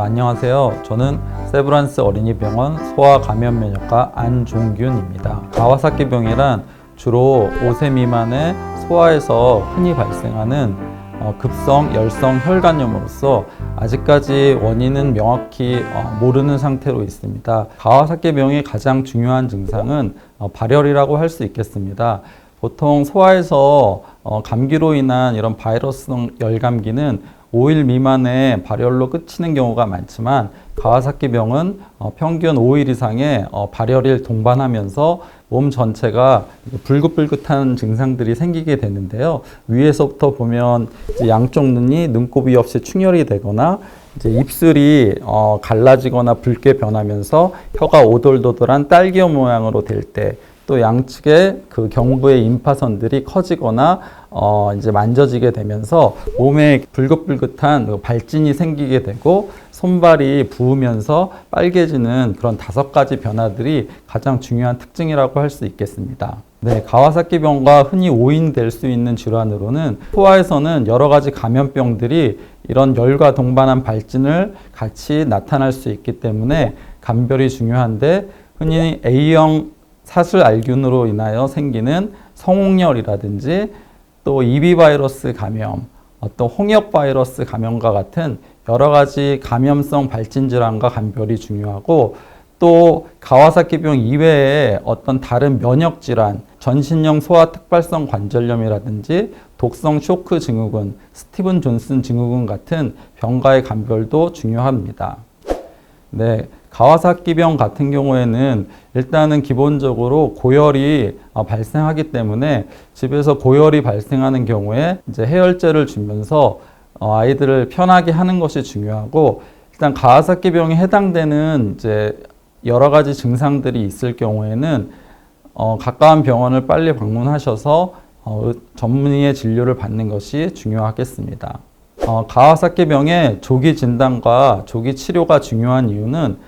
안녕하세요. 저는 세브란스 어린이병원 소아감염면역과 안종균입니다. 가와사키병이란 주로 5세 미만의 소아에서 흔히 발생하는 급성 열성 혈관염으로서 아직까지 원인은 명확히 모르는 상태로 있습니다. 가와사키병의 가장 중요한 증상은 발열이라고 할 수 있겠습니다. 보통 소아에서 감기로 인한 이런 바이러스성 열감기는 5일 미만의 발열로 끝이는 경우가 많지만 가와사키병은 평균 5일 이상의 발열을 동반하면서 몸 전체가 불긋불긋한 증상들이 생기게 되는데요. 위에서부터 보면 양쪽 눈이 눈곱이 없이 충혈이 되거나 입술이 갈라지거나 붉게 변하면서 혀가 오돌도돌한 딸기어 모양으로 될 때, 또 양측의 그 경부의 임파선들이 커지거나 이제 만져지게 되면서 몸에 불긋불긋한 발진이 생기게 되고 손발이 부으면서 빨개지는 그런 5가지 변화들이 가장 중요한 특징이라고 할 수 있겠습니다. 네, 가와사키병과 흔히 오인될 수 있는 질환으로는 소아에서는 여러 가지 감염병들이 이런 열과 동반한 발진을 같이 나타날 수 있기 때문에 감별이 중요한데, 흔히 A형 사슬알균으로 인하여 생기는 성홍열이라든지 또 EB 바이러스 감염, 어떤 홍역 바이러스 감염과 같은 여러 가지 감염성 발진 질환과 감별이 중요하고, 또 가와사키병 이외에 어떤 다른 면역 질환, 전신형 소아 특발성 관절염이라든지 독성 쇼크 증후군, 스티븐 존슨 증후군 같은 병과의 감별도 중요합니다. 네, 가와사키병 같은 경우에는 일단은 기본적으로 고열이 발생하기 때문에 집에서 고열이 발생하는 경우에 이제 해열제를 주면서 아이들을 편하게 하는 것이 중요하고, 일단 가와사키병에 해당되는 이제 여러 가지 증상들이 있을 경우에는 가까운 병원을 빨리 방문하셔서 전문의의 진료를 받는 것이 중요하겠습니다. 가와사키병의 조기 진단과 조기 치료가 중요한 이유는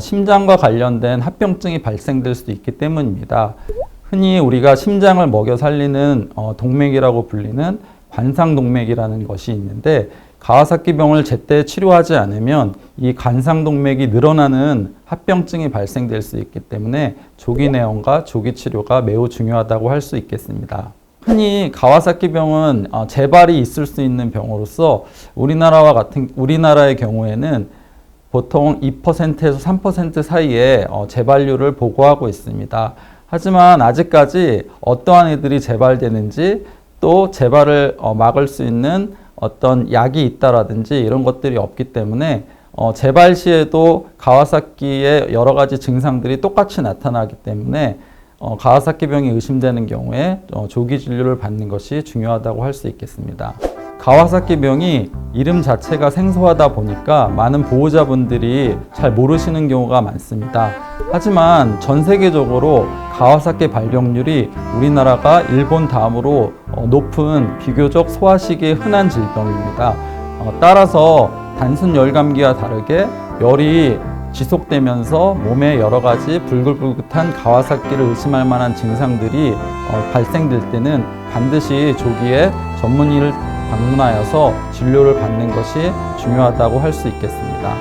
심장과 관련된 합병증이 발생될 수 있기 때문입니다. 흔히 우리가 심장을 먹여 살리는 동맥이라고 불리는 관상동맥이라는 것이 있는데, 가와사키병을 제때 치료하지 않으면 이 관상동맥이 늘어나는 합병증이 발생될 수 있기 때문에 조기 내원과 조기 치료가 매우 중요하다고 할 수 있겠습니다. 흔히 가와사키병은 재발이 있을 수 있는 병으로서 우리나라의 경우에는 보통 2%에서 3% 사이에 재발률을 보고하고 있습니다. 하지만 아직까지 어떠한 애들이 재발되는지, 또 재발을 막을 수 있는 어떤 약이 있다라든지 이런 것들이 없기 때문에 재발 시에도 가와사키의 여러 가지 증상들이 똑같이 나타나기 때문에 가와사키병이 의심되는 경우에 조기 진료를 받는 것이 중요하다고 할 수 있겠습니다. 가와사키병이 이름 자체가 생소하다 보니까 많은 보호자분들이 잘 모르시는 경우가 많습니다. 하지만 전 세계적으로 가와사키 발병률이 우리나라가 일본 다음으로 높은 비교적 소아식이 흔한 질병입니다. 따라서 단순 열감기와 다르게 열이 지속되면서 몸에 여러 가지 불긋불긋한 가와사키를 의심할 만한 증상들이 발생될 때는 반드시 조기에 전문의를 방문하여서 진료를 받는 것이 중요하다고 할 수 있겠습니다.